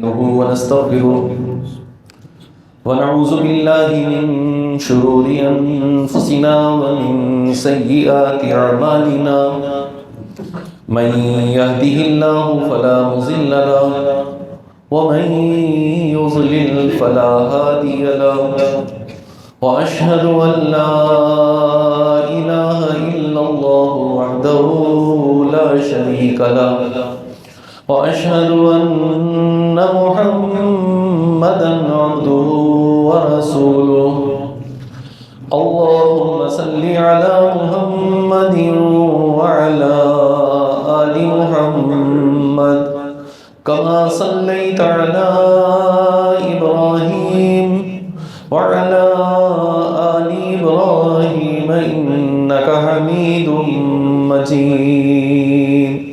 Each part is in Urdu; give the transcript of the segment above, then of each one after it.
ونستغفره ونعوذ بالله من شرور أنفسنا ومن سيئات أعمالنا من يهده الله فلا مضل له ومن يضلل فلا هادي له وأشهد أن لا إله إلا الله وحده لا شريك له وأشهد أن محمدًا عبده ورسوله اللهم صل على محمد وعلى آل محمد كما صليت على إبراهيم وعلى آل إبراهيم إنك حميد مجيد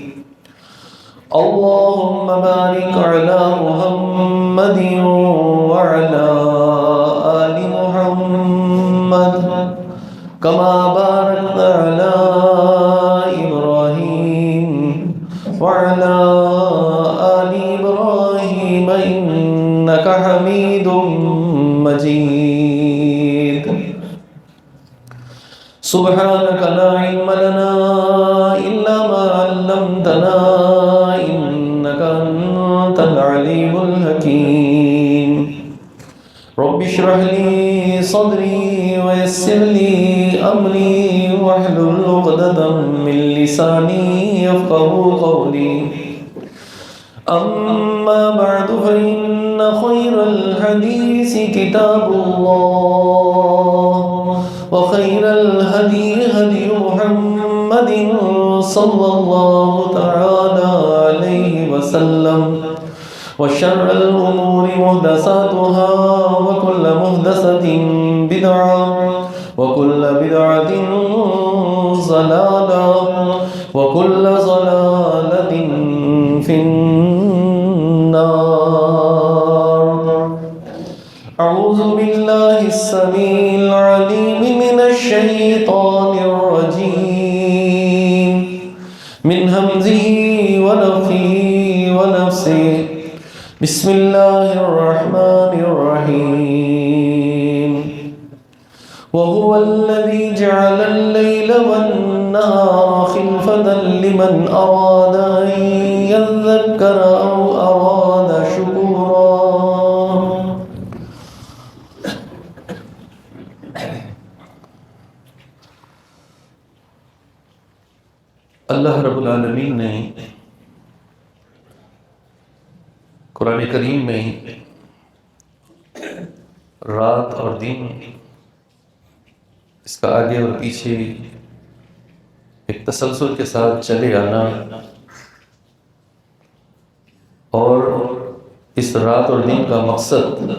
اللهم بارك على محمد وعلى آل محمد كما باركت على إبراهيم وعلى آل إبراهيم إنك حميد مجيد سبحانك لا علم لنا إلا ما علمتنا إنك أنت العليم الحكيم رب اشرح لي صدري ويسر لي أمري واحلل عقدة من لساني يفقهوا قولي أما بعد فإن خير الحديث كتاب الله وخير الهدي هدي محمد صلى الله تعالى عليه وسلم وشر الأمور محدثاتها وكل محدثة بدعة وكل بدعة ضلالة وكل ضلالة في النار أعوذ بالله السميع العليم من الشيطان الرجيم من همزه ونفخه ونفسه بسم الله الرحمن الرحيم وهو الذي جعل الليل والنهار خلفة لمن أراد أن يذكر أو أراد شكورا اللہ رب العالمین نے قرآن کریم میں رات اور دن اس کا آگے اور پیچھے ایک تسلسل کے ساتھ چلے آنا اور اس رات اور دن کا مقصد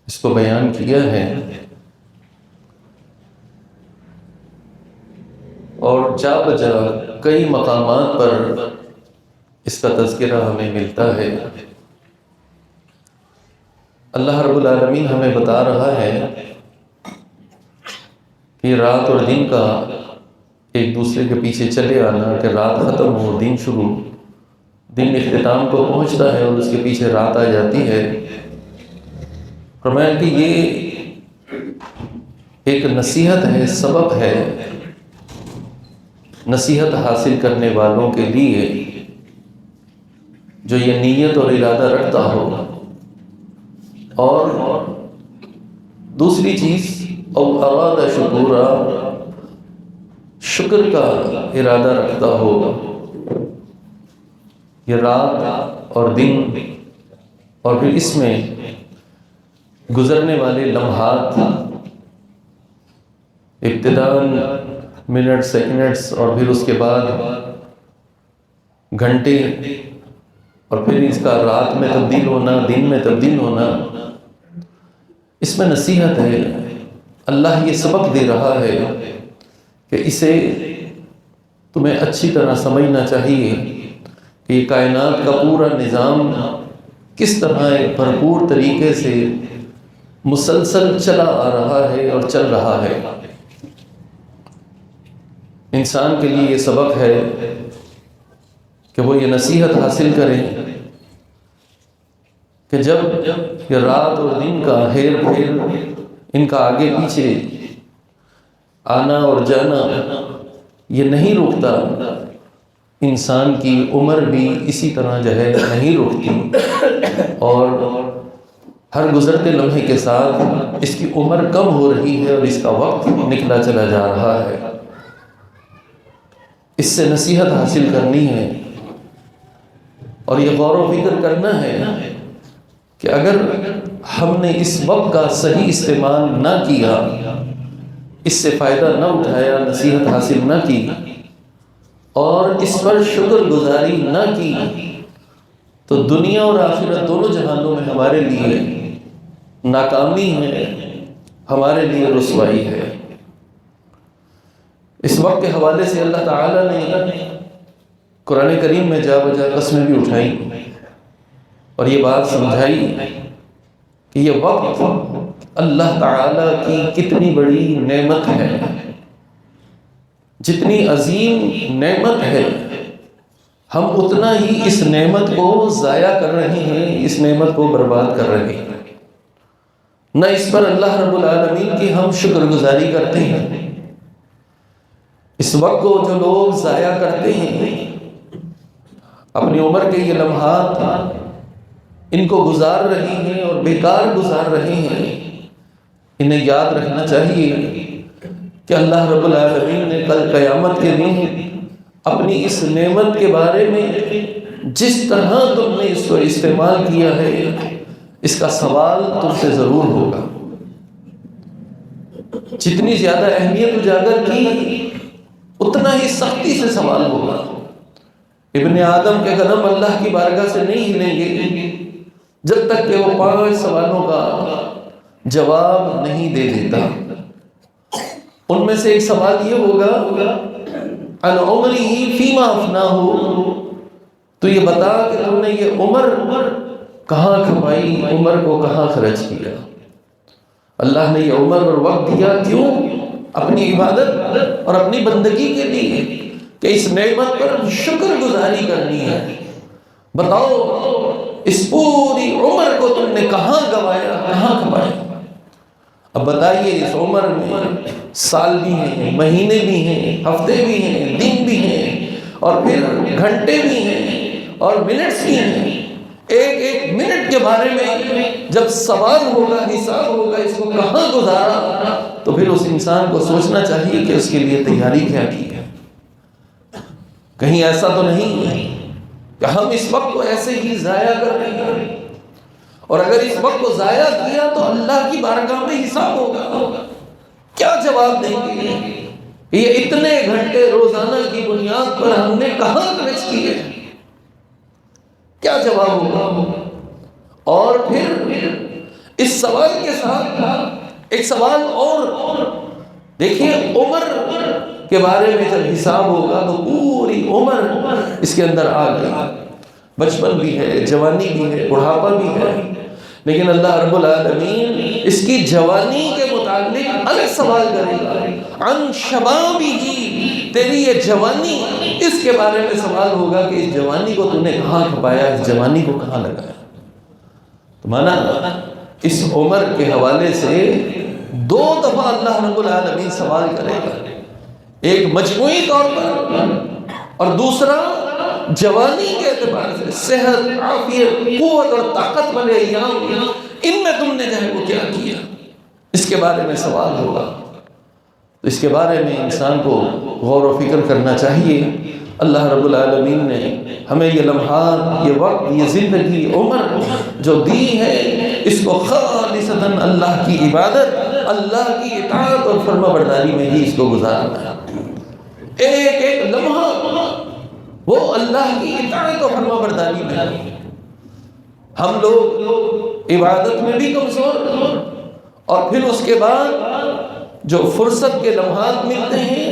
اس کو بیان کیا ہے اور جا بجا کئی مقامات پر اس کا تذکرہ ہمیں ملتا ہے اللہ رب العالمین ہمیں بتا رہا ہے کہ رات اور دن کا ایک دوسرے کے پیچھے چلے آنا کہ رات ختم ہو دن شروع دن اختتام کو پہنچتا ہے اور اس کے پیچھے رات آ جاتی ہے فرمایا کہ یہ ایک نصیحت ہے سبق ہے نصیحت حاصل کرنے والوں کے لیے جو یہ نیت اور ارادہ رکھتا ہو اور دوسری چیز او اراد شکورا شکر کا ارادہ رکھتا ہو یہ رات اور دن اور پھر اس میں گزرنے والے لمحات ابتداءً منٹ سیکنڈز اور پھر اس کے بعد گھنٹے اور پھر اس کا رات میں تبدیل ہونا دن میں تبدیل ہونا اس میں نصیحت ہے اللہ یہ سبق دے رہا ہے کہ اسے تمہیں اچھی طرح سمجھنا چاہیے کہ یہ کائنات کا پورا نظام کس طرح ایک بھرپور طریقے سے مسلسل چلا آ رہا ہے اور چل رہا ہے انسان کے لیے یہ سبق ہے کہ وہ یہ نصیحت حاصل کرے کہ جب یہ رات اور دن کا ہیر پھیر، ان کا آگے پیچھے آنا اور جانا یہ نہیں رکتا، انسان کی عمر بھی اسی طرح جو ہے نہیں رکتی، اور ہر گزرتے لمحے کے ساتھ اس کی عمر کم ہو رہی ہے اور اس کا وقت نکلا چلا جا رہا ہے۔ اس سے نصیحت حاصل کرنی ہے اور یہ غور و فکر کرنا ہے کہ اگر ہم نے اس وقت کا صحیح استعمال نہ کیا، اس سے فائدہ نہ اٹھایا، نصیحت حاصل نہ کی اور اس پر شکر گزاری نہ کی، تو دنیا اور آخرت دونوں جہانوں میں ہمارے لیے ناکامی ہے، ہمارے لیے رسوائی ہے۔ اس وقت کے حوالے سے اللہ تعالیٰ نے قرآن کریم میں جا بجا قسمیں بھی اٹھائی اور یہ بات سمجھائی کہ یہ وقت اللہ تعالیٰ کی کتنی بڑی نعمت ہے، جتنی عظیم نعمت ہے، ہم اتنا ہی اس نعمت کو ضائع کر رہے ہیں، اس نعمت کو برباد کر رہے ہیں، نہ اس پر اللہ رب العالمین کی ہم شکر گزاری کرتے ہیں۔ اس وقت کو جو لوگ ضائع کرتے ہیں، اپنی عمر کے یہ لمحات ان کو گزار رہے ہیں اور بیکار گزار رہے ہیں، انہیں یاد رکھنا چاہیے کہ اللہ رب العالمین نے کل قیامت کے دن اپنی اس نعمت کے بارے میں جس طرح تم نے اس کو استعمال کیا ہے، اس کا سوال تم سے ضرور ہوگا۔ جتنی زیادہ اہمیت اجاگر کی، اتنا ہی سختی سے سوال ہوگا۔ ابن آدم کے قدم اللہ کی بارگاہ سے نہیں ہلیں گے جب تک کہ وہ 5 سوالوں کا جواب نہیں دے دیتا۔ ان میں سے ایک سوال یہ ہوگا، عن عمرہ فیما افناہ، تو یہ بتا کہ تم نے یہ عمر کہاں کھپائی، عمر کو کہاں خرچ کیا۔ اللہ نے یہ عمر اور وقت دیا کیوں؟ اپنی عبادت اور اپنی بندگی کے لیے، کہ اس نعمت پر شکر گزاری کرنی ہے۔ بتاؤ اس پوری عمر کو تم نے کہاں گوایا، کہاں کھپایا؟ اب بتائیے اس عمر میں سال بھی ہیں، مہینے بھی ہیں، ہفتے بھی ہیں، دن بھی ہیں، اور پھر گھنٹے بھی ہیں اور منٹس بھی ہیں۔ ایک ایک منٹ کے بارے میں جب سوال ہوگا، حساب ہوگا، اس کو کہاں گزارا، تو پھر اس انسان کو سوچنا چاہیے کہ اس کے لیے تیاری کیا کی ہے۔ کہیں ایسا تو نہیں ہے کہ ہم اس وقت کو ایسے ہی ضائع کر رہے ہیں، اور اگر اس وقت کو ضائع کیا تو اللہ کی بارگاہ میں حساب ہوگا، کیا جواب دیں گے؟ یہ اتنے گھنٹے روزانہ کی بنیاد پر ہم نے کہاں خرچ کیے، کیا جواب ہوگا؟ اور پھر اس سوال کے ساتھ ایک سوال اور دیکھیے، عمر کے بارے میں جب حساب ہوگا تو پوری عمر اس کے اندر آ گئی، بچپن بھی ہے، جوانی بھی ہے، بڑھاپا بھی ہے، لیکن اللہ رب العالمین اس کی جوانی کے متعلق الگ سوال کرے گا۔ عن شبابہ، تیری یہ جوانی، اس کے بارے میں سوال ہوگا کہ اس جوانی کو تو نے کہاں کھپایا، اس جوانی کو کہاں لگایا۔ تو مانا اس عمر کے حوالے سے 2 دفعہ اللہ رب العالمین سوال کرے گا، ایک مجموعی طور پر اور دوسرا جوانی کے اعتبار سے، صحت، عافیت، قوت اور طاقت والے ایام، ان میں تم نے جو ہے وہ کیا کیا، اس کے بارے میں سوال ہوگا۔ تو اس کے بارے میں انسان کو غور و فکر کرنا چاہیے۔ اللہ رب العالمین نے ہمیں یہ لمحات، یہ وقت، یہ زندگی، عمر جو دی ہے، اس کو خالصتاً اللہ کی عبادت، اللہ کی اطاعت اور فرما برداری میں ہی اس کو گزارنا ہے۔ ایک ایک لمحہ وہ اللہ کی اطاعت اور فرما برداری میں ہے۔ ہم لوگ عبادت میں بھی کمزور، اور پھر اس کے بعد جو فرصت کے لمحات ملتے ہیں،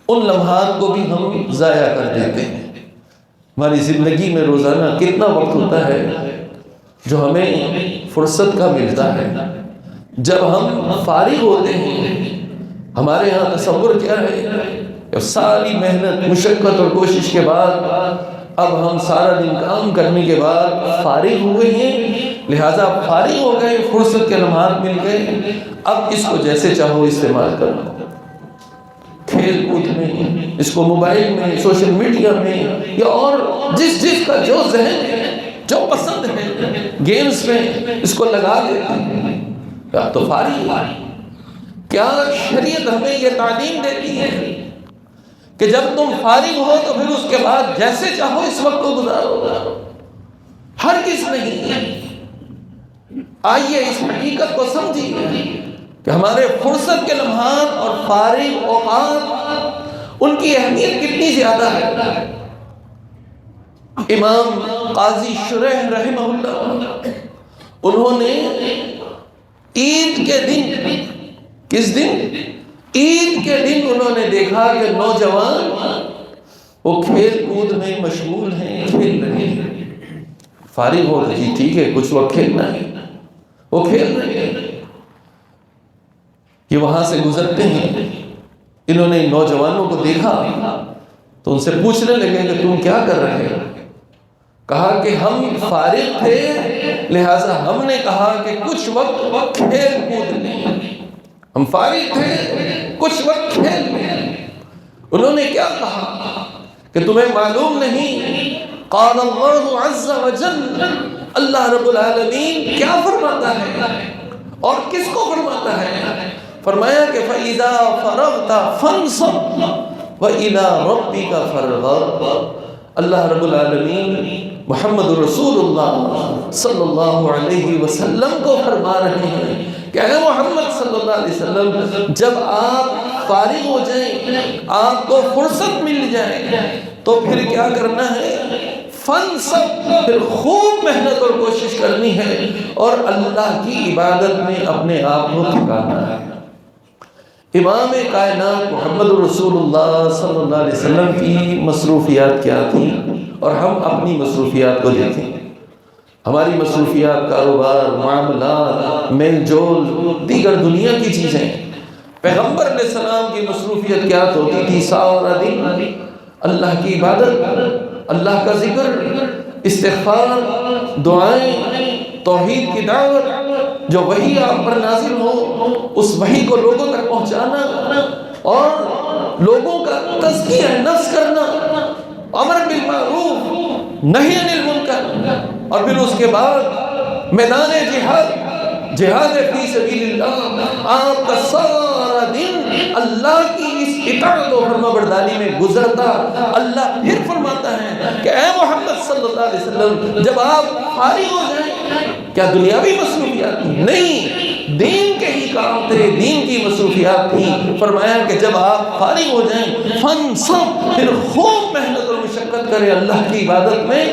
ان لمحات کو بھی ہم ضائع کر دیتے ہیں۔ ہماری زندگی میں روزانہ کتنا وقت ہوتا ہے جو ہمیں فرصت کا ملتا ہے؟ جب ہم فارغ ہوتے ہیں، ہمارے ہاں تصور کیا ہے کہ ساری محنت، مشقت اور کوشش کے بعد اب ہم سارا دن کام کرنے کے بعد فارغ ہوئے ہیں، لہٰذا فارغ ہو گئے، فرصت کے لمحات مل گئے، اب اس کو جیسے چاہو استعمال کرو، کھیل کود میں، اس کو موبائل میں، سوشل میڈیا میں، یا اور جس کا جو ذہن ہے، جو پسند ہے، گیمز میں اس کو لگا دیتے ہیں، اب تو فارغ ہے۔ کیا شریعت ہمیں یہ تعلیم دیتی ہے کہ جب تم فارغ ہو تو پھر اس کے بعد جیسے چاہو اس وقت کو گزارو؟ ہرگز نہیں۔ آئیے اس حقیقت کو سمجھیے کہ ہمارے فرصت کے لمحات اور فارغ اوقات، ان کی اہمیت کتنی زیادہ ہے۔ امام قاضی شریح رحمہ اللہ، انہوں نے عید کے دن، کس دن؟ عید کے دن انہوں نے دیکھا کہ نوجوان وہ کھیل کود میں مشغول ہیں، کھیل رہے ہیں۔ فارغ ہو جی ٹھیک ہے، کچھ وقت کھیلنا ہے، وہ کھیل رہے ہیں۔ یہ وہاں سے گزرتے ہیں، انہوں نے نوجوانوں کو دیکھا تو ان سے پوچھنے لگے کہ تم کیا کر رہے ہو؟ کہا کہ ہم فارغ تھے، لہٰذا ہم نے کہا کہ کچھ وقت کھیل کود لیں۔ ہم فارغ تھے، کچھ وقت کھیل لیں۔ انہوں نے کیا کہا کہ تمہیں معلوم نہیں قال اللہ عز وجل، اللہ رب العالمین کیا فرماتا ہے اور کس کو فرماتا ہے؟ فرمایا کہ فَإِذَا فَرَغْتَ فَانْصَبْ وَإِلَىٰ رَبِّكَ فَارْغَب۔ اللہ رب العالمین محمد رسول اللہ صلی اللہ علیہ وسلم کو فرما رہے ہیں کہ اے محمد صلی اللہ علیہ وسلم، جب آپ فارغ ہو جائیں، آپ کو فرصت مل جائے تو پھر کیا کرنا ہے؟ فَانْصَبْ، پھر خوب محنت اور کوشش کرنی ہے اور اللہ کی عبادت میں اپنے آپ کو تھکانا ہے۔ امام کائنات محمد رسول اللہ صلی اللہ علیہ وسلم کی مصروفیات کیا تھیں اور ہم اپنی مصروفیات کو دیکھیں۔ ہماری مصروفیات کاروبار، معاملات، میل جول، دیگر دنیا کی چیزیں۔ پیغمبر علیہ السلام کی مصروفیت کیا ہوتی تھی؟ سارا دن اللہ کی عبادت، اللہ کا ذکر، استغفار، دعائیں، توحید کی دعوت، جو وحی آپ پر نازل ہو اس وحی کو لوگوں تک پہنچانا اور لوگوں کا تزکیہ نفس کرنا، امر بالمعروف نہی عن المنکر، اور پھر اس کے بعد میدان جہاد فی سبیل اللہ، آپ کا سارا دن اللہ کی اس اطاعت و فرما برداری میں گزرتا۔ اللہ پھر فرماتا ہے کہ اے محمد صلی اللہ علیہ وسلم، جب آپ فارغ ہو جائیں، کیا دنیاوی مصروفیات تھی؟ نہیں، دین کے ہی کام تھے، دین کی مصروفیات تھی۔ فرمایا کہ جب آپ فارغ ہو جائیں فَانْصَبْ، پھر خوب محنت اور مشقت کریں اللہ کی عبادت میں،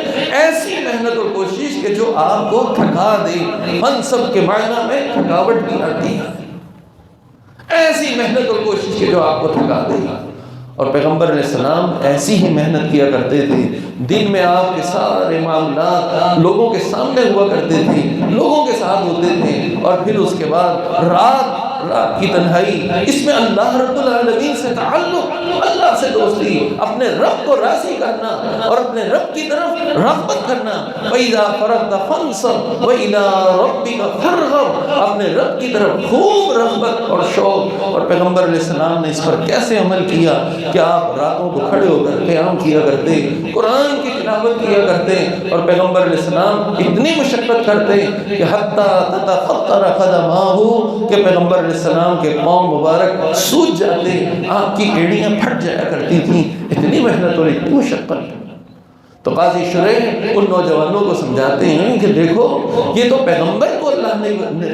ایسی محنت اور کوشش کہ جو آپ کو تھکا دے۔ فَانْصَبْ کے معنی میں تھکاوٹ بھی آتی ہے، ایسی محنت اور کوشش کہ جو آپ کو تھکا دے۔ اور پیغمبر علیہ السلام ایسی ہی محنت کیا کرتے تھے۔ دن میں آپ کے سارے معاملات لوگوں کے سامنے ہوا کرتے تھے، لوگوں کے ساتھ ہوتے تھے، اور پھر اس کے بعد رات کی تنہائی، اس میں اللہ رب العالمین سے تعلق، اللہ سے دوستی، اپنے رب کو راضی کرنا اور اپنے رب کی طرف رغبت کرنا۔ وَإِذَا فَرَغْتَ فَانْصَبْ وَإِلَىٰ رَبِّكَ فَارْغَب، اپنے رب کی طرف خوب رغبت اور شوق۔ اور پیغمبر علیہ السلام نے اس پر کیسے عمل کیا کہ آپ راتوں کو کھڑے ہو کر قیام کیا کرتے، قرآن کی تلاوت کیا کرتے، اور پیغمبر علیہ السلام اتنی مشقت کرتے کہ حتیٰ تتفطر قدماہ، کہ پیغمبر علیہ السلام کے پاؤں مبارک سوج جاتے، آپ کی ایڑیاں پھٹ جایا کرتی تھیں، اتنی محنت اور اتنی مشقت۔ تو قاضی شریح ان نوجوانوں کو سمجھاتے ہیں کہ دیکھو، یہ تو پیغمبر کو اللہ نے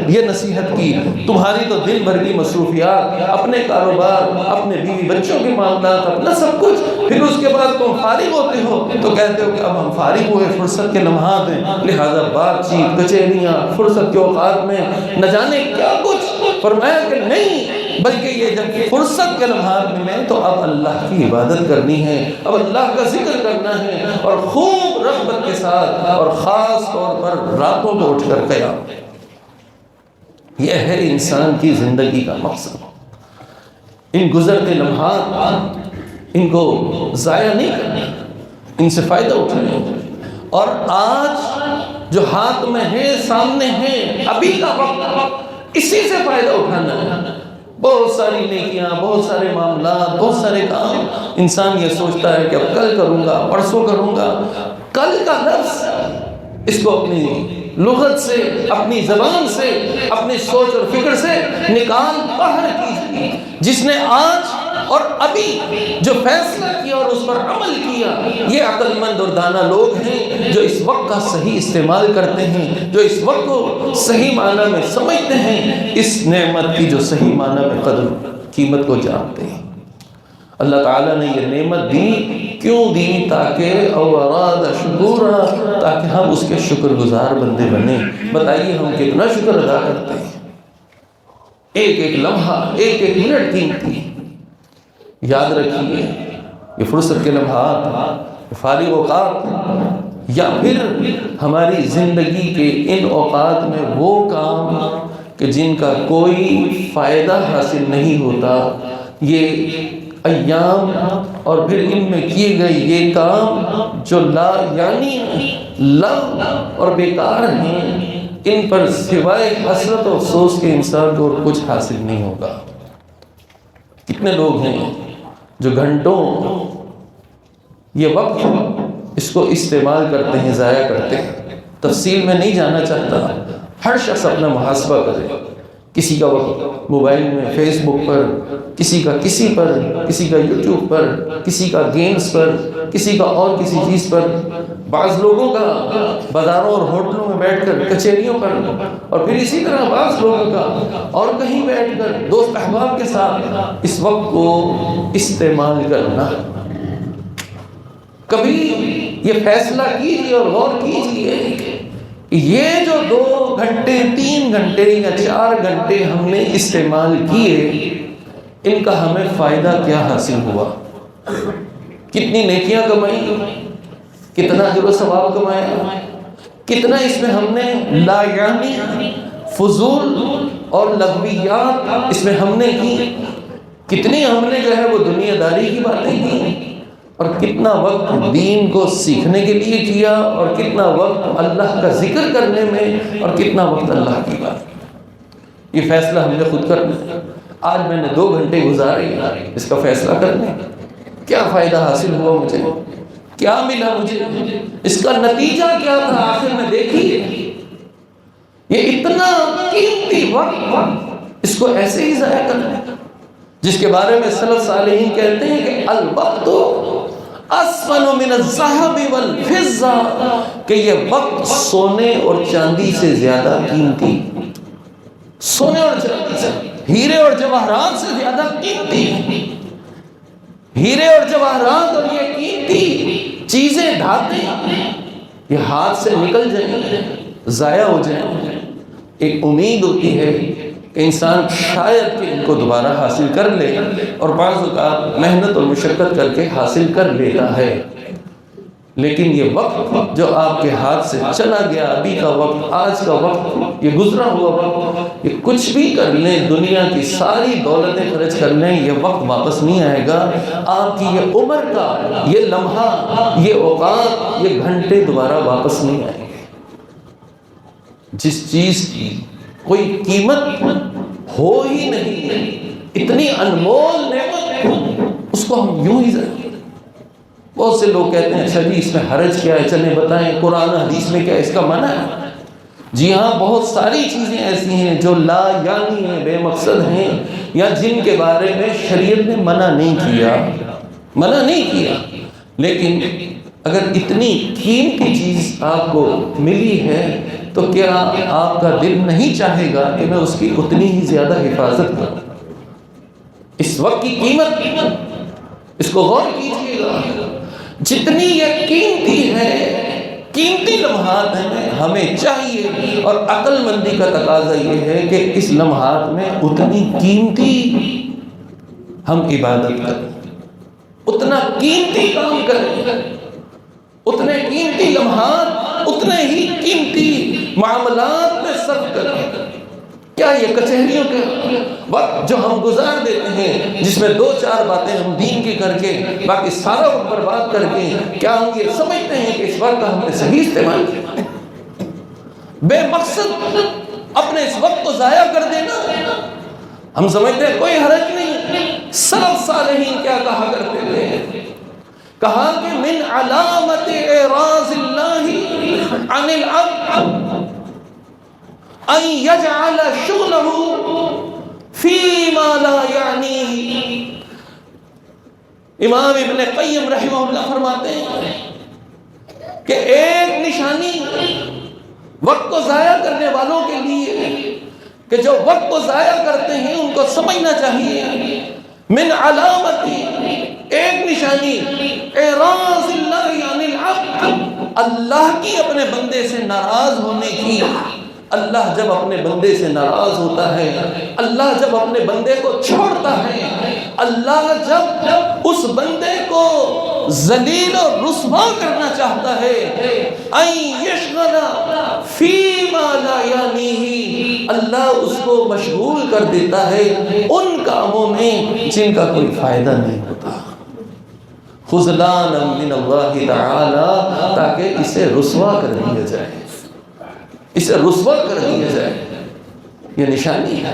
یہ نصیحت کی، تمہاری تو دن بھر کی مصروفیات، اپنے کاروبار، اپنے بیوی بچوں کے معاملات، اپنا سب کچھ، پھر اس کے بعد تم فارغ ہوتے ہو تو کہتے ہو کہ اب ہم فارغ ہوئے، فرصت کے لمحات ہیں، لہٰذا بات چیت، کچہریاں، فرصت کے اوقات میں نہ جانے کیا کچھ۔ فرمایا کہ نہیں، بلکہ یہ جب فرصت کے لمحات میں تو اب اللہ کی عبادت کرنی ہے، اب اللہ کا ذکر کرنا ہے، اور خوب رغبت کے ساتھ، اور خاص طور پر راتوں کو اٹھ کر قیام۔ یہ ہے انسان کی زندگی کا مقصد۔ ان گزرتے لمحات ان کو ضائع نہیں کرنا، ان سے فائدہ اٹھانا۔ اور آج جو ہاتھ میں ہے، سامنے ہے، ابھی کا وقت، اسی سے فائدہ اٹھانا ہے۔ بہت ساری نیکیاں، بہت سارے معاملات، بہت سارے کام، انسان یہ سوچتا ہے کہ اب کل کروں گا، پرسوں کروں گا۔ کل کا لفظ اس کو اپنی لغت سے، اپنی زبان سے، اپنی سوچ اور فکر سے نکال باہر کیجیے۔ جس نے آج اور ابھی جو فیصلہ کیا اور اس پر عمل کیا، یہ عقل مند اور دانا لوگ ہیں جو اس وقت کا صحیح استعمال کرتے ہیں، جو اس وقت کو صحیح معنی میں سمجھتے ہیں، اس نعمت کی جو صحیح معنی میں قدر قیمت کو جانتے ہیں۔ اللہ تعالیٰ نے یہ نعمت دی، کیوں دی؟ تاکہ او اراد شکورا، تاکہ ہم اس کے شکر گزار بندے بنیں۔ بتائیے ہم کتنا شکر ادا کرتے ہیں؟ ایک ایک لمحہ، ایک ایک منٹ قیمتی۔ یاد رکھیے یہ فرصت کے لمحات، فارغ اوقات، یا پھر ہماری زندگی کے ان اوقات میں وہ کام کہ جن کا کوئی فائدہ حاصل نہیں ہوتا، یہ ایام اور پھر ان میں کیے گئے یہ کام جو لا یعنی لغو اور بیکار ہیں، ان پر سوائے حسرت و افسوس کے انسان کو اور کچھ حاصل نہیں ہوگا۔ کتنے لوگ ہیں جو گھنٹوں یہ وقت اس کو استعمال کرتے ہیں، ضائع کرتے ہیں۔ تفصیل میں نہیں جانا چاہتا، ہر شخص اپنا محاسبہ کرے۔ کسی کا وقت موبائل میں، فیس بک پر، کسی کا کسی پر، کسی کا یوٹیوب پر، کسی کا گیمز پر، کسی کا اور کسی چیز پر، بعض لوگوں کا بازاروں اور ہوٹلوں میں بیٹھ کر، کچہریوں پر، اور پھر اسی طرح بعض لوگوں کا اور کہیں بیٹھ کر دوست احباب کے ساتھ اس وقت کو استعمال کرنا۔ کبھی یہ فیصلہ کیجیے اور غور کیجیے، یہ جو 2 گھنٹے، 3 گھنٹے یا 4 گھنٹے ہم نے استعمال کیے، ان کا ہمیں فائدہ کیا حاصل ہوا؟ کتنی نیکیاں کمائی، کتنا اجر و ثواب کمایا، کتنا اس میں ہم نے لا یعنی فضول اور لغویات اس میں ہم نے کی، کتنی ہم نے جو ہے وہ دنیا داری کی باتیں کی، اور کتنا وقت دین کو سیکھنے کے لیے کیا، اور کتنا وقت اللہ کا ذکر کرنے میں، اور کتنا وقت اللہ کی بات۔ یہ فیصلہ ہم نے خود کرنا ہے۔ آج میں نے 2 گھنٹے گزارے اس کا فیصلہ کرنے، کیا فائدہ حاصل ہوا مجھے، کیا ملا مجھے، اس کا نتیجہ کیا تھا آخر میں؟ دیکھیے یہ اتنا قیمتی وقت، اس کو ایسے ہی ضائع کرنا ہے، جس کے بارے میں سلف صالحین کہتے ہیں کہ الوقت اسمن من الذهب والفضہ، کہ یہ وقت سونے اور چاندی سے زیادہ قیمتی، سونے اور چاندی سے، ہیرے اور جواہرات سے زیادہ قیمتی، ہیرے اور جواہرات اور یہ قیمتی چیزیں، دھاتیں، یہ ہاتھ سے نکل جائیں، ضائع ہو جائیں۔ ایک امید ہوتی ہے کہ انسان شاید کہ ان کو دوبارہ حاصل کر لے، اور بعض اوقات محنت اور مشقت کر کے حاصل کر لیتا ہے، لیکن یہ وقت جو آپ کے ہاتھ سے چلا گیا، ابھی کا وقت، آج کا وقت، یہ گزرا ہوا وقت، یہ کچھ بھی کر لیں، دنیا کی ساری دولتیں خرچ کر لیں، یہ وقت واپس نہیں آئے گا۔ آپ کی یہ عمر کا یہ لمحہ، یہ اوقات، یہ گھنٹے دوبارہ واپس نہیں آئیں گے۔ جس چیز کی کوئی قیمت ہو ہی نہیں، اتنی انمول نعمت، اس کو ہم یوں ہی ضائع۔ بہت سے لوگ کہتے ہیں اچھا جی اس میں حرج کیا ہے، چلیں بتائیں قرآن حدیث میں کیا اس کا منع ہے؟ جی ہاں، بہت ساری چیزیں ایسی ہیں جو لا یعنی ہیں، بے مقصد ہیں، یا جن کے بارے میں شریعت نے منع نہیں کیا، لیکن اگر اتنی قیمتی چیز آپ کو ملی ہے تو کیا آپ کا دل نہیں چاہے گا کہ میں اس کی اتنی ہی زیادہ حفاظت کروں؟ اس وقت کی قیمت، اس کو غور کیجیے گا، جتنی یہ قیمتی ہے، قیمتی لمحات ہیں، ہمیں چاہیے اور عقل مندی کا تقاضا یہ ہے کہ اس لمحات میں اتنی قیمتی ہم عبادت کریں، اتنا قیمتی کام کریں، اتنے قیمتی لمحات، اتنے ہی قیمتی معاملات میں صرف کریں۔ کیا یہ کچہریوں کے وقت جو ہم گزار دیتے ہیں، جس میں 2-4 باتیں ہم دین کی کر کے باقی سارا وقت برباد کر کے، کیا ہم یہ سمجھتے ہیں کہ اس وقت کا ہم نے صحیح استعمال کیا؟ بے مقصد اپنے اس وقت کو ضائع کر دینا، ہم سمجھتے ہیں کوئی حرج نہیں۔ سلف صالحین کیا کہا کرتے تھے؟ کہا کہ من علامت اعراض اللہ عن العبد ان یجعل شغلہ فیما لا یعنیہ۔ امام ابن قیم رحمہ اللہ فرماتے ہیں کہ ایک نشانی وقت کو ضائع کرنے والوں کے لیے کہ جو وقت کو ضائع کرتے ہیں ان کو سمجھنا چاہیے، من علامتی، ایک نشانی اعراض اللہ عن العبد، اللہ کی اپنے بندے سے ناراض ہونے کی۔ اللہ جب اپنے بندے سے ناراض ہوتا ہے، اللہ جب اپنے بندے کو چھوڑتا ہے، اللہ جب اس بندے کو ذلیل اور رسوا کرنا چاہتا ہے، ان یشغل فیما لا یعنیہ، اللہ اس کو مشغول کر دیتا ہے ان کاموں میں جن کا کوئی فائدہ نہیں ہوتا، خذلانا من اللہ تعالی، تاکہ اسے رسوا کر دیا جائے، اسے رسوا کر دیا جائے۔ یہ نشانی ہے۔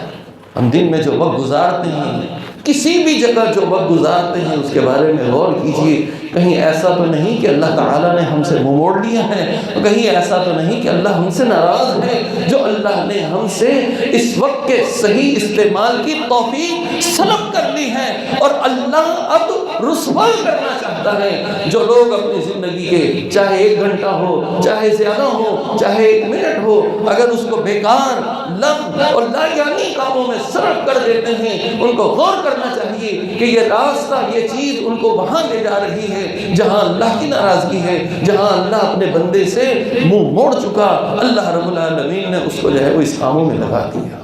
ہم دن میں جو وقت گزارتے ہیں، کسی بھی جگہ جو وقت گزارتے ہیں، اس کے بارے میں غور کیجئے، کہیں ایسا تو نہیں کہ اللہ تعالیٰ نے ہم سے منہ موڑ لیا ہے، کہیں ایسا تو نہیں کہ اللہ ہم سے ناراض ہے۔ جو اللہ نے ہم سے اس وقت کے صحیح استعمال کی توفیق سلب کر لی ہے، اور اللہ اب رسوا کرنا چاہتا ہے جو لوگ اپنی زندگی کے چاہے 1 گھنٹہ ہو، چاہے زیادہ ہو، چاہے 1 منٹ ہو، اگر اس کو بیکار، لغو اور لا یعنی کاموں میں صرف کر دیتے ہیں، ان کو غور کرنا چاہیے کہ یہ راستہ، یہ چیز ان کو وہاں لے جا رہی ہے جہاں اللہ کی ناراضگی ہے، جہاں اللہ اپنے بندے سے منہ موڑ چکا۔ اللہ رب العالمین نے اس کو جو ہے وہ اس کاموں میں لگا دیا۔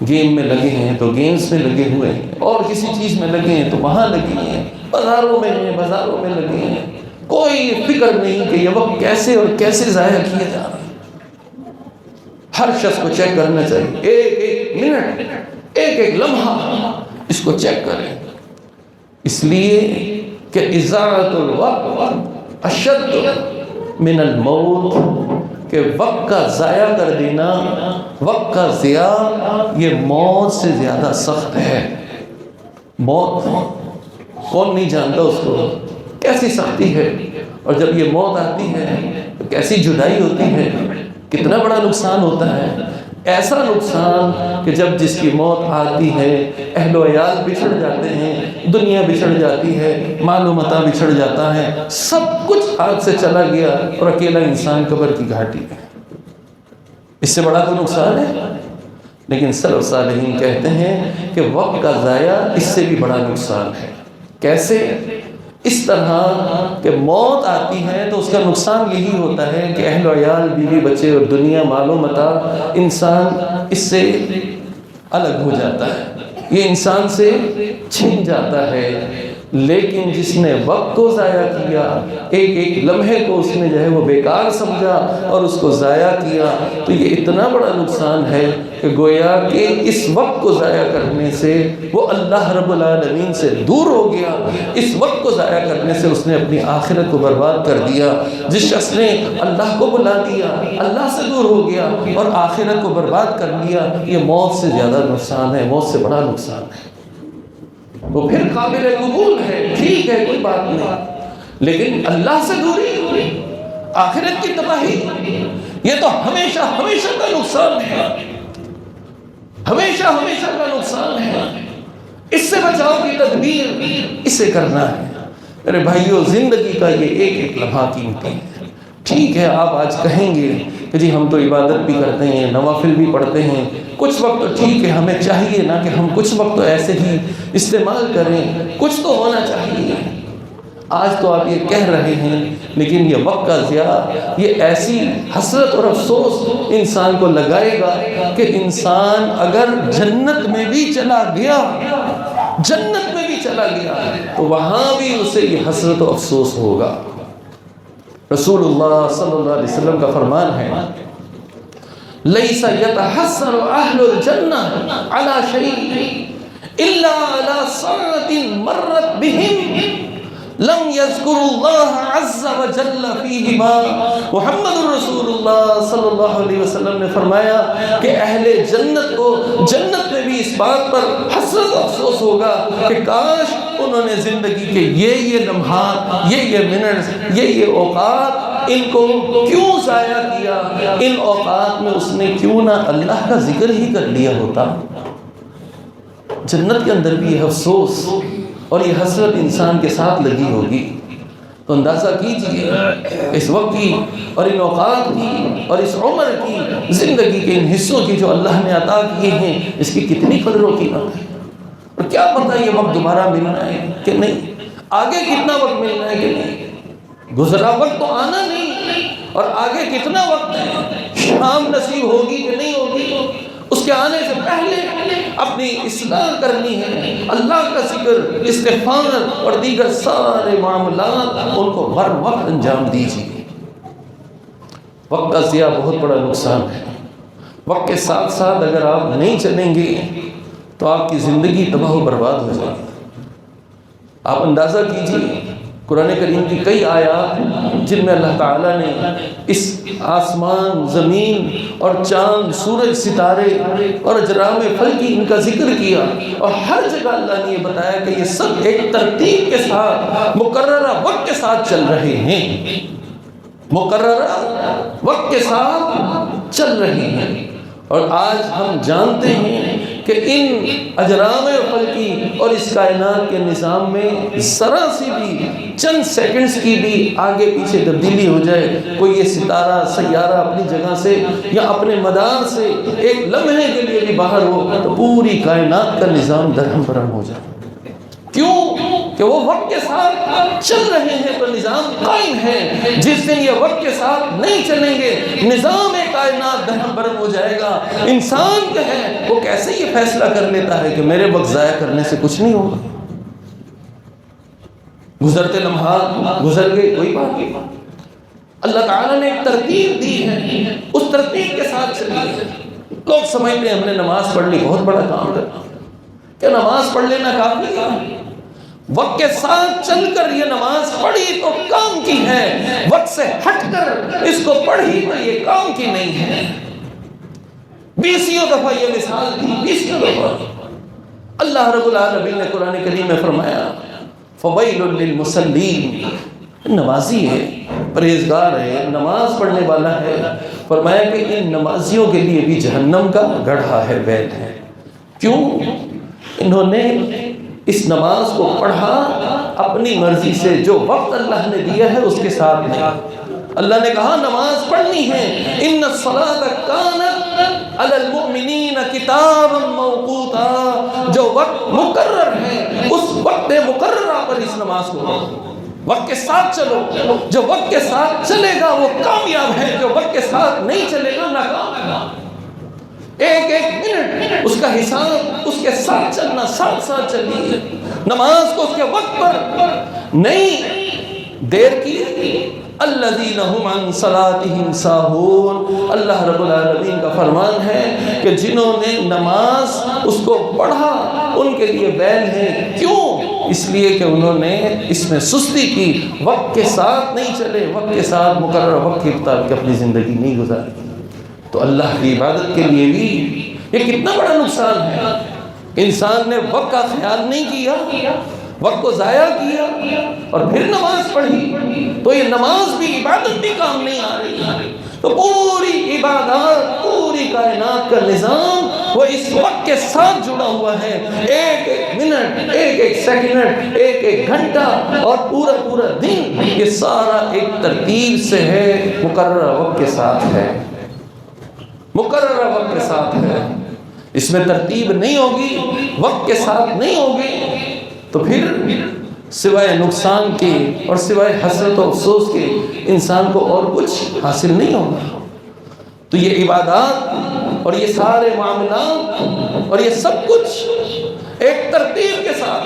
گیم میں لگے ہیں تو گیمز میں لگے ہوئے ہیں، اور کسی چیز میں لگے ہیں تو وہاں لگے ہیں، بازاروں میں ہیں، بازاروں میں لگے ہیں، کوئی فکر نہیں کہ یہ وقت کیسے اور کیسے ضائع کیا جا رہا ہے۔ ہر شخص کو چیک کرنا چاہیے، ایک منٹ، ایک لمحہ اس کو چیک کریں، اس لیے کہ اضاعت الوقت اشد من الموت، کہ وقت کا ضائع کر دینا، وقت کا ضیاع یہ موت سے زیادہ سخت ہے۔ موت کون نہیں جانتا اس کو، کیسی سختی ہے، اور جب یہ موت آتی ہے تو کیسی جدائی ہوتی ہے، کتنا بڑا نقصان ہوتا ہے۔ ایسا نقصان کہ جب جس کی موت آتی ہے، اہل و عیال بچھڑ جاتے ہیں، دنیا بچھڑ جاتی ہے، مال و متاع بچھڑ جاتا ہے، سب کچھ ہاتھ سے چلا گیا اور اکیلا انسان قبر کی گھاٹی میں۔ اس سے بڑا کوئی نقصان ہے؟ لیکن سلف صالحین کہتے ہیں کہ وقت کا ضائع اس سے بھی بڑا نقصان ہے۔ کیسے؟ اس طرح کہ موت آتی ہے تو اس کا نقصان یہی ہوتا ہے کہ اہل و عیال، بیوی بچے اور دنیا، مال و متاع، انسان اس سے الگ ہو جاتا ہے، یہ انسان سے چھن جاتا ہے۔ لیکن جس نے وقت کو ضائع کیا، ایک لمحے کو اس نے جو ہے وہ بیکار سمجھا اور اس کو ضائع کیا، تو یہ اتنا بڑا نقصان ہے کہ گویا کہ اس وقت کو ضائع کرنے سے وہ اللہ رب العالمین سے دور ہو گیا، اس وقت کو ضائع کرنے سے اس نے اپنی آخرت کو برباد کر دیا۔ جس شخص نے اللہ کو بلا دیا، اللہ سے دور ہو گیا اور آخرت کو برباد کر لیا، یہ موت سے زیادہ نقصان ہے، موت سے بڑا نقصان ہے۔ وہ پھر قابل قبول ہے، ٹھیک ہے، کوئی بات نہیں، لیکن اللہ سے دوری، آخرت کی تباہی، یہ تو ہمیشہ ہمیشہ کا نقصان ہے، ہمیشہ ہمیشہ کا نقصان ہے۔ اس سے بچاؤ کی تدبیر اسے کرنا ہے۔ میرے بھائیو، زندگی کا یہ ایک لمحہ قیمتی ہے۔ ٹھیک ہے، آپ آج کہیں گے کہ جی ہم تو عبادت بھی کرتے ہیں، نوافل بھی پڑھتے ہیں، کچھ وقت تو ٹھیک ہے، ہمیں چاہیے نا کہ ہم کچھ وقت تو ایسے ہی استعمال کریں، کچھ تو ہونا چاہیے۔ آج تو آپ یہ کہہ رہے ہیں، لیکن یہ وقت کا ضیاع، یہ ایسی حسرت اور افسوس انسان کو لگائے گا کہ انسان اگر جنت میں بھی چلا گیا، جنت میں بھی چلا گیا، تو وہاں بھی اسے یہ حسرت و افسوس ہوگا۔ رسول اللہ صلی اللہ علیہ وسلم کا فرمان ہے، لَيْسَ يَتَحَسَّرُ أَهْلُ الْجَنَّةِ عَلَى شَيْءٍ إِلَّا عَلَى سَاعَةٍ مَرَّتْ بِهِمْ لم یذکر اللہ عز وجل فیہما. محمد رسول اللہ صلی اللہ علیہ وسلم نے فرمایا کہ اہل جنت کو جنت میں بھی اس بات پر حسرت افسوس ہوگا کہ کاش انہوں نے زندگی کے یہ لمحات، یہ منٹس، یہ اوقات ان کو کیوں ضائع کیا، ان اوقات میں اس نے کیوں نہ اللہ کا ذکر ہی کر لیا ہوتا. جنت کے اندر بھی یہ افسوس اور یہ حسرت انسان کے ساتھ لگی ہوگی. تو اندازہ کیجئے اس وقت کی اور ان اوقات کی اور اس عمر کی زندگی کے ان حصوں کی جو اللہ نے عطا کیے ہیں، اس کی کتنی قدر و قیمت ہے. اور کیا پتہ یہ وقت دوبارہ ملنا ہے کہ نہیں، آگے کتنا وقت ملنا ہے کہ نہیں. گزرا وقت تو آنا نہیں، اور آگے کتنا وقت ہے، شام نصیب ہوگی کہ نہیں ہوگی. اس کے آنے سے پہلے اپنی اصلاح کرنی ہے. اللہ کا ذکر، استغفار اور دیگر سارے معاملات ان کو بر وقت انجام دیجیے. وقت کا ضیاع بہت بڑا نقصان ہے. وقت کے ساتھ ساتھ اگر آپ نہیں چلیں گے تو آپ کی زندگی تباہ و برباد ہو جائے گی. آپ اندازہ کیجیے قرآن کریم کی کئی آیات جن میں اللہ تعالیٰ نے اس آسمان، زمین اور چاند، سورج، ستارے اور اجرام فلکی ان کا ذکر کیا، اور ہر جگہ اللہ نے یہ بتایا کہ یہ سب ایک ترتیب کے ساتھ مقررہ وقت کے ساتھ چل رہے ہیں. مقررہ وقت کے ساتھ چل رہے ہیں. اور آج ہم جانتے ہیں کہ ان اجرام فلکی اور اس کائنات کے نظام میں ذرا سی بھی چند سیکنڈز کی بھی آگے پیچھے تبدیلی ہو جائے، کوئی یہ ستارہ سیارہ اپنی جگہ سے یا اپنے مدار سے ایک لمحے کے لیے بھی باہر ہو تو پوری کائنات کا نظام درہم برہم ہو جائے. کیوں کہ وہ وقت کے ساتھ چل رہے ہیں تو نظام قائم ہے. جس دن یہ وقت کے ساتھ نہیں چلیں گے نظام کائنات درہم برہم ہو جائے گا. انسان کیا ہے، وہ کیسے یہ فیصلہ کر لیتا ہے کہ میرے وقت ضائع کرنے سے کچھ نہیں ہوگا. گزرتے لمحات گزر گئے، کوئی بات نہیں. اللہ تعالیٰ نے ایک ترتیب دی ہے، اس ترتیب کے ساتھ چلیے. لوگ سمجھتے ہیں ہم نے نماز پڑھ لی، بہت بڑا کام کرنا. کیا نماز پڑھ لینا کافی ہے؟ وقت کے ساتھ چل کر یہ نماز پڑھی تو کام کی ہے، وقت سے ہٹ کر اس کو پڑھی تو یہ کام کی نہیں ہے. 20 دفعہ یہ مثال دی، 20 دفعہ. اللہ رب العالمین نے قرآن کریم میں فرمایا فویل للمصلین، نمازی ہے، پرہیزگار ہے، نماز پڑھنے والا ہے. فرمایا کہ ان نمازیوں کے لیے بھی جہنم کا گڑھا ہے، ویل ہے. کیوں؟ انہوں نے اس نماز کو پڑھا اپنی مرضی سے، جو وقت اللہ نے دیا ہے اس کے ساتھ نہیں. اللہ نے کہا نماز پڑھنی ہے، ان الصلاۃ کانت علی المؤمنین کتابا موقوتا، جو وقت مقرر ہے اس وقت مقررہ پر اس نماز کو پڑھو. وقت کے ساتھ چلو. جو وقت کے ساتھ چلے گا وہ کامیاب ہے، جو وقت کے ساتھ نہیں چلے گا ناکام ہے. ایک ایک منٹ اس کا حساب، اس کے ساتھ چلنا، ساتھ ساتھ چلیے. نماز کو اس کے وقت پر نہیں دیر کی. الذین هم عن صلاتهم ساہون، اللہ رب العالمین کا فرمان ہے کہ جنہوں نے نماز اس کو پڑھا ان کے لیے ویل ہے. کیوں؟ اس لیے کہ انہوں نے اس میں سستی کی، وقت کے ساتھ نہیں چلے، وقت کے ساتھ مقررہ وقت کے مطابق اپنی زندگی نہیں گزاری. تو اللہ کی عبادت کے لیے بھی یہ کتنا بڑا نقصان ہے. انسان نے وقت کا خیال نہیں کیا، وقت کو ضائع کیا اور پھر نماز پڑھی تو یہ نماز بھی عبادت بھی کام نہیں آ رہی. تو پوری عبادات، پوری کائنات کا نظام وہ اس وقت کے ساتھ جڑا ہوا ہے. ایک ایک منٹ، ایک ایک سیکنڈ، ایک ایک گھنٹہ اور پورا پورا دن، یہ سارا ایک ترتیب سے ہے، مقررہ وقت کے ساتھ ہے، مقررہ وقت کے ساتھ ہے. اس میں ترتیب نہیں ہوگی، وقت کے ساتھ نہیں ہوگی تو پھر سوائے نقصان کے اور سوائے حسرت و افسوس کے انسان کو اور کچھ حاصل نہیں ہوگا. تو یہ عبادات اور یہ سارے معاملات اور یہ سب کچھ ایک ترتیب کے ساتھ.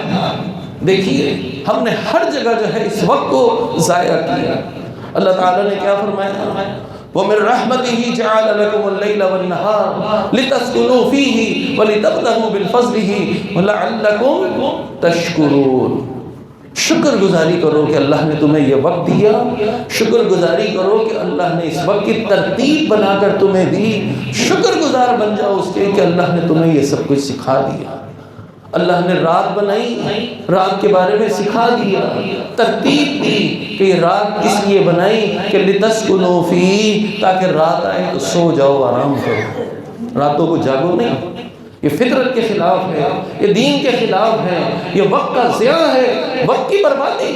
دیکھیے ہم نے ہر جگہ جو ہے اس وقت کو ضائع کیا. اللہ تعالیٰ نے کیا فرمایا؟ وَمِن رَحْمَتِهِ جَعَلَ لَكُمُ اللَّيْلَ وَالنَّهَارَ لِتَسْكُنُوا فِيهِ وَلِتَبْتَغُوا مِن فَضْلِهِ وَلَعَلَّكُمْ تَشْكُرُونَ. شکر گزاری کرو کہ اللہ نے تمہیں یہ وقت دیا، شکر گزاری کرو کہ اللہ نے اس وقت کی ترتیب بنا کر تمہیں دی، شکر گزار بن جاؤ اس کے کہ اللہ نے تمہیں یہ سب کچھ سکھا دیا۔ اللہ نے رات بنائی، رات کے بارے میں سکھا دیا، ترتیب دی کہ یہ رات اس لیے بنائی کہ لِتَسْكُنُوا فِيهِ، تاکہ رات آئے تو سو جاؤ، آرام کرو، راتوں کو جاگو نہیں۔ یہ فطرت کے خلاف ہے، یہ دین کے خلاف ہے، یہ وقت کا ضیاع ہے، وقت کی بربادی۔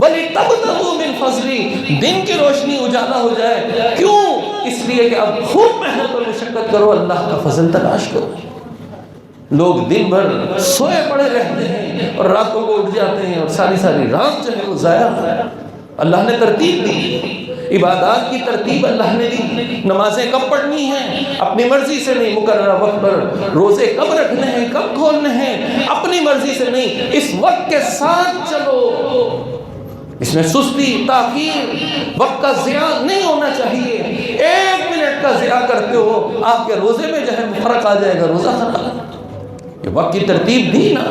وَلِتَبْتَغُوا مِنْ فَضْلِهِ، دن کی روشنی اجالا ہو جائے، کیوں؟ اس لیے کہ اب خوب محنت اور مشقت کرو، اللہ کا فضل تلاش کرو۔ لوگ دن بھر سوئے پڑے رہتے ہیں اور راتوں کو اٹھ جاتے ہیں اور ساری رات جو ہے وہ ضائع ہے۔ اللہ نے ترتیب دی، عبادات کی ترتیب اللہ نے دی، نمازیں کب پڑھنی ہیں اپنی مرضی سے نہیں، مقررہ وقت پر، روزے کب رکھنے ہیں، کب کھولنے ہیں اپنی مرضی سے نہیں، اس وقت کے ساتھ چلو۔ اس میں سستی، تاخیر، وقت کا ضیاع نہیں ہونا چاہیے۔ 1 منٹ کا ضیاع کرتے ہو آپ کے روزے میں جو ہے فرق آ جائے گا، روزہ خراب۔ یہ وقت کی ترتیب دی نا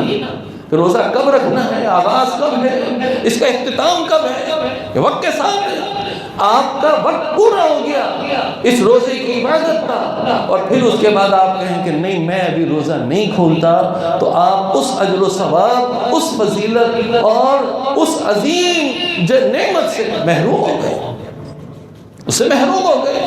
کہ روزہ کب رکھنا ہے، آغاز کب ہے، اس کا اختتام کب ہے، یہ وقت کے ساتھ ہے۔ آپ کا وقت پورا ہو گیا اس روزے کی عبادت کا، اور پھر اس کے بعد آپ کہیں کہ نہیں میں ابھی روزہ نہیں کھولتا، تو آپ اس اجر و ثواب، اس فضیلت اور اس عظیم نعمت سے محروم ہو گئے، اس سے محروم ہو گئے،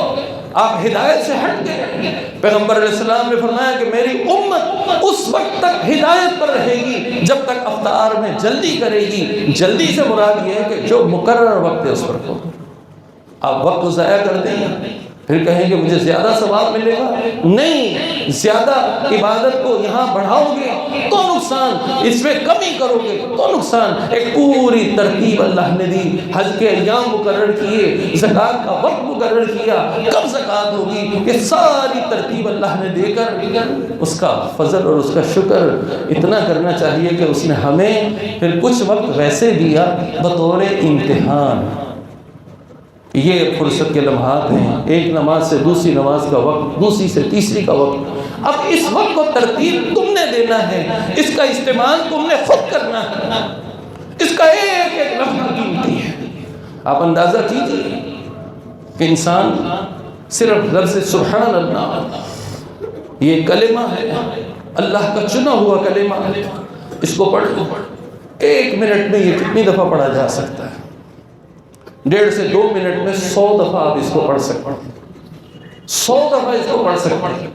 آپ ہدایت سے ہٹ گئے۔ پیغمبر علیہ السلام نے فرمایا کہ میری امت اس وقت تک ہدایت پر رہے گی جب تک افطار میں جلدی کرے گی۔ جلدی سے مراد یہ ہے کہ جو مقرر وقت ہے اس پر کرو۔ آپ وقت کو ضائع کر دیں پھر کہیں کہ مجھے زیادہ ثواب ملے گا، نہیں، زیادہ عبادت کو یہاں بڑھاؤ گے تو نقصان، اس میں کمی کرو گے تو نقصان۔ ایک پوری ترتیب اللہ نے دی، حج کے ایام مقرر کیے، زکوٰۃ کا وقت مقرر کیا، کب زکوٰۃ ہوگی، یہ ساری ترتیب اللہ نے دے کر اس کا فضل اور اس کا شکر اتنا کرنا چاہیے کہ اس نے ہمیں پھر کچھ وقت ویسے دیا بطور امتحان۔ یہ فرصت کے لمحات ہیں، ایک نماز سے دوسری نماز کا وقت، دوسری سے تیسری کا وقت۔ اب اس وقت کو ترتیب تم نے دینا ہے، اس کا استعمال تم نے خود کرنا ہے، اس کا ایک ایک لمحہ قیمتی ہے۔ آپ اندازہ کیجیے کہ انسان صرف لفظ سبحان اللہ، یہ کلمہ ہے، اللہ کا چنا ہوا کلمہ، اس کو پڑھ 1 منٹ میں یہ کتنی دفعہ پڑھا جا سکتا ہے؟ 1.5 سے 2 منٹ میں 100 دفعہ آپ اس کو پڑھ سکتے ہیں، 100 دفعہ اس کو پڑھ سکتے ہیں۔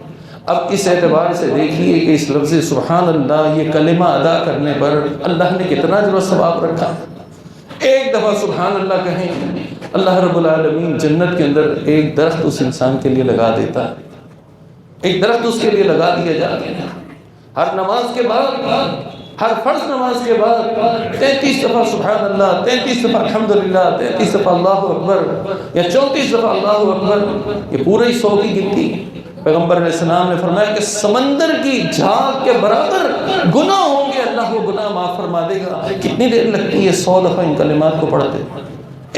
اب اس اعتبار سے دیکھیے کہ اس لفظ سبحان اللہ، یہ کلمہ ادا کرنے پر اللہ نے کتنا اجر و ثواب رکھا ہے۔ 1 دفعہ سبحان اللہ کہیں، اللہ رب العالمین جنت کے اندر ایک درخت اس انسان کے لیے لگا دیتا ہے، ایک درخت اس کے لیے لگا دیا جاتا ہے۔ ہر نماز کے بعد، ہر فرض نماز کے بعد 33 دفعہ سبحان اللہ، 33 دفعہ الحمدللہ، 33 دفعہ اللہ اکبر، یا 34 دفعہ اللہ اکبر، یہ پورے 100 کی گنتی۔ پیغمبر علیہ السلام نے فرمایا کہ سمندر کی جھاگ کے برابر گناہ ہوں گے، اللہ وہ گناہ معاف فرما دے گا۔ کتنی دیر لگتی ہے 100 دفعہ ان کلمات کو پڑھتے؟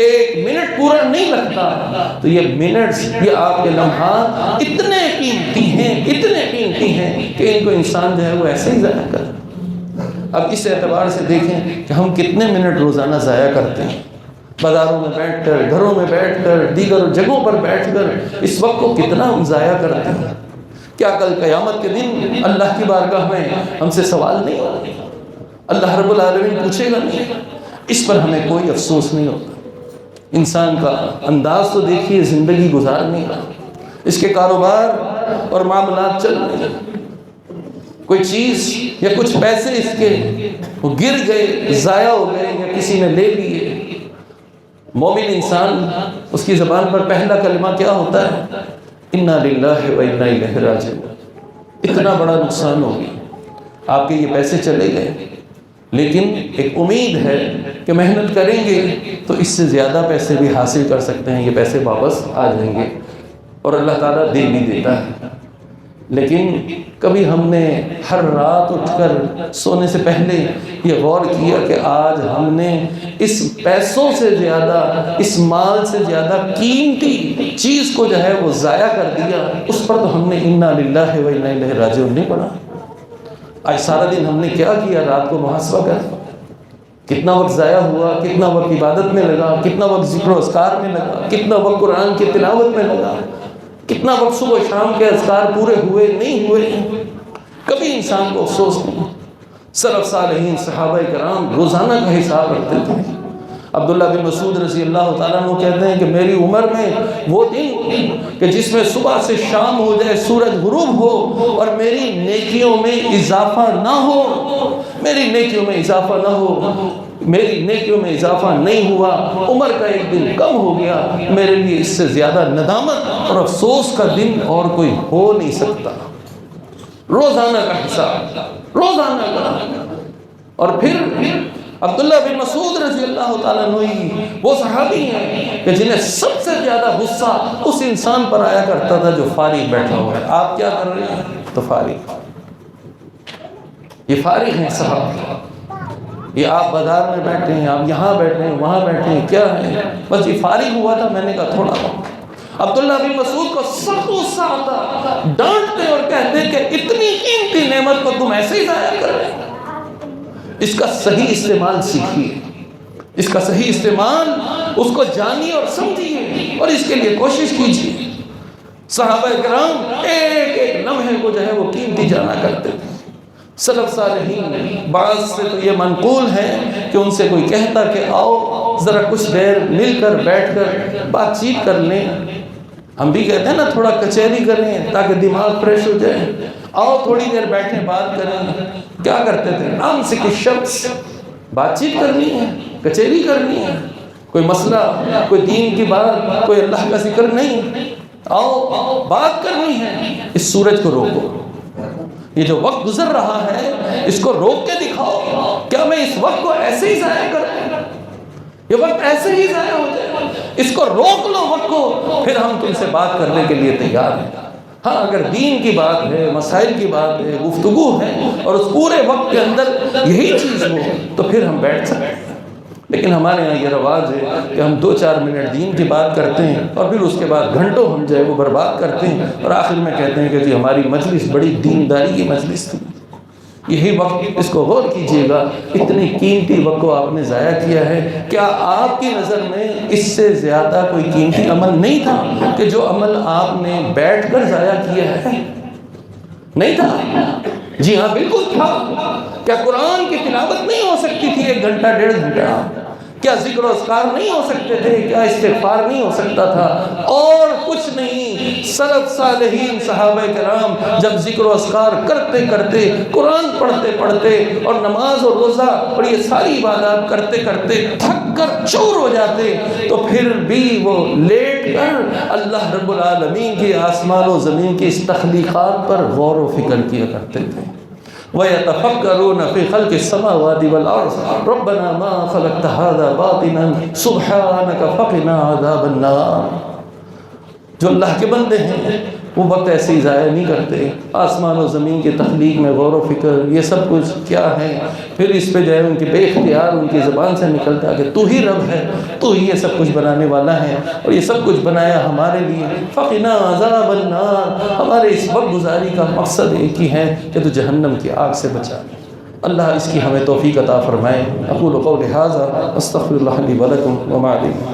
1 منٹ پورا نہیں لگتا۔ تو یہ منٹس، یہ آپ کے لمحات اتنے قیمتی ہیں، اتنے قیمتی ہیں کہ ان کو انسان جو ہے وہ ایسے ہی ضائع کرے۔ اب اس اعتبار سے دیکھیں کہ ہم کتنے منٹ روزانہ ضائع کرتے ہیں، بازاروں میں بیٹھ کر، گھروں میں بیٹھ کر، دیگر جگہوں پر بیٹھ کر اس وقت کو کتنا ہم ضائع کرتے ہیں۔ کیا کل قیامت کے دن اللہ کی بارگاہ میں ہم سے سوال نہیں ہوگا؟ اللہ رب العالمین پوچھے گا نہیں؟ اس پر ہمیں کوئی افسوس نہیں ہوتا۔ انسان کا انداز تو دیکھیے زندگی گزارنے کا، اس کے کاروبار اور معاملات چل رہے ہیں، کوئی چیز یا کچھ پیسے اس کے وہ گر گئے، ضائع ہو گئے، یا کسی نے لے لیے۔ مومن انسان، اس کی زبان پر پہلا کلمہ کیا ہوتا ہے؟ انا للہ و انا الیہ راجعون۔ اتنا بڑا نقصان ہو گیا، آپ کے یہ پیسے چلے گئے، لیکن ایک امید ہے کہ محنت کریں گے تو اس سے زیادہ پیسے بھی حاصل کر سکتے ہیں، یہ پیسے واپس آ جائیں گے، اور اللہ تعالیٰ دے بھی دیتا ہے۔ لیکن کبھی ہم نے ہر رات اٹھ کر سونے سے پہلے یہ غور کیا کہ آج ہم نے اس پیسوں سے زیادہ، اس مال سے زیادہ قیمتی چیز کو جو ہے وہ ضائع کر دیا، اس پر تو ہم نے انا للہ و انا الیہ راجعون نہیں پڑھا۔ آج سارا دن ہم نے کیا کیا، رات کو محاسبہ کر، کتنا وقت ضائع ہوا، کتنا وقت عبادت میں لگا، کتنا وقت ذکر و اذکار میں لگا، کتنا وقت قرآن کی تلاوت میں لگا، کتنا وقت صبح و شام کے اذکار پورے ہوئے نہیں ہوئے، کبھی انسان کو افسوس نہیں۔ سلف صالحین صحابہ کرام روزانہ کا حساب رکھتے تھے۔ عبداللہ بن مسعود رضی اللہ تعالیٰ عنہ کہتے ہیں کہ میری عمر میں وہ دن کہ جس میں صبح سے شام ہو جائے، سورج غروب ہو اور میری نیکیوں میں اضافہ نہ ہو، میری نیکیوں میں اضافہ نہ ہو، میری نیکیوں میں اضافہ نہیں ہوا، عمر کا ایک دن کم ہو گیا، میرے لیے اس سے زیادہ ندامت اور افسوس کا دن اور کوئی ہو نہیں سکتا۔ روزانہ کا حساب، روزانہ کا۔ اور پھر عبداللہ بن مسعود رضی اللہ تعالیٰ عنہ وہ صحابی ہیں کہ جنہیں سب سے زیادہ غصہ اس انسان پر آیا کرتا تھا جو فارغ بیٹھا ہوا ہے۔ آپ کیا کر رہے ہیں؟ تو فارغ، یہ فارغ ہیں صحابہ، یہ آپ بازار میں بیٹھے ہیں، آپ یہاں بیٹھے ہیں، وہاں بیٹھے ہیں، کیا ہے؟ بس یہ فارغ ہوا تھا، میں نے کہا تھوڑا وقت۔ عبداللہ بن مسعود کو سخت غصہ آتا، ڈانٹتے اور کہتے کہ اتنی قیمتی نعمت کو تم ایسے ہی ضائع کر رہے ہیں، اس کا صحیح استعمال سیکھیے، اس کا صحیح استعمال اس کو جانیے اور سمجھیے اور اس کے لیے کوشش کیجیے۔ صحابہ کرام ایک ایک لمحے کو جو ہے وہ قیمتی جانا کرتے تھے۔ سلف صالحین بعض سے تو یہ منقول ہے کہ ان سے کوئی کہتا کہ آؤ ذرا کچھ دیر مل کر بیٹھ کر بات چیت کر لیں، ہم بھی کہتے ہیں نا تھوڑا کچہری کریں تاکہ دماغ فریش ہو جائے، آؤ تھوڑی دیر بیٹھیں بات کریں۔ کیا کرتے تھے؟ نام سے کہ شخص بات چیت کرنی ہے، کچہری کرنی ہے، کوئی مسئلہ، کوئی دین کی بات، کوئی اللہ کا ذکر نہیں، آؤ بات کرنی ہے۔ اس سورج کو روکو، یہ جو وقت گزر رہا ہے اس کو روک کے دکھاؤ، کیا میں اس وقت کو ایسے ہی ضائع کروں؟ یہ وقت ایسے ہی ضائع ہو جائے، اس کو روک لو وقت کو، پھر ہم تم سے بات کرنے کے لیے تیار ہیں۔ ہاں اگر دین کی بات ہے، مسائل کی بات ہے، گفتگو ہے اور اس پورے وقت کے اندر یہی چیز ہو تو پھر ہم بیٹھ سکتے ہیں، لیکن ہمارے یہاں یہ رواج ہے کہ ہم 2-4 منٹ دین کی بات کرتے ہیں اور پھر اس کے بعد گھنٹوں ہم جو ہے وہ برباد کرتے ہیں اور آخر میں کہتے ہیں کہ جی ہماری مجلس بڑی دینداری کی مجلس تھی۔ یہی وقت، اس کو غور کیجئے گا، اتنی قیمتی وقت کو آپ نے ضائع کیا ہے۔ کیا آپ کی نظر میں اس سے زیادہ کوئی قیمتی عمل نہیں تھا کہ جو عمل آپ نے بیٹھ کر ضائع کیا ہے؟ نہیں تھا؟ جی ہاں بالکل تھا۔ کیا قرآن کی تلاوت نہیں ہو سکتی تھی 1 گھنٹہ 1.5 گھنٹہ؟ کیا ذکر و اذکار نہیں ہو سکتے تھے؟ کیا استغفار نہیں ہو سکتا تھا؟ اور کچھ نہیں، سلف صالحین صحابہ کرام جب ذکر و اذکار کرتے کرتے، قرآن پڑھتے پڑھتے اور نماز اور روزہ اور یہ ساری عبادات کرتے کرتے تھک کر چور ہو جاتے تو پھر بھی وہ لیٹ کر اللہ رب العالمین کی آسمان و زمین کی اس تخلیقات پر غور و فکر کیا کرتے تھے۔ وَيَتَفَكَّرُونَ فِي خَلْقِ السَّمَاوَاتِ وَالْأَرْضِ رَبَّنَا مَا خَلَقْتَ هَذَا بَاطِلًا سُبْحَانَكَ فَقِنَا عَذَابَ النَّارِ۔ جو اللہ کے بندے ہیں وہ وقت ایسے ہی ضائع نہیں کرتے، آسمان و زمین کی تخلیق میں غور و فکر، یہ سب کچھ کیا ہے، پھر اس پہ جو ہے ان کے بے اختیار ان کی زبان سے نکلتا ہے کہ تو ہی رب ہے، تو ہی یہ سب کچھ بنانے والا ہے اور یہ سب کچھ بنایا ہمارے لیے۔ فَقِنَا عَذَابَ النَّارِ، ہمارے اس وقت گزاری کا مقصد ایک ہی ہے کہ تو جہنم کی آگ سے بچا لے۔ اللہ اس کی ہمیں توفیق عطا فرمائے۔ اقول قولی ھذا استغفر اللہ لی ولکم وما علیکم۔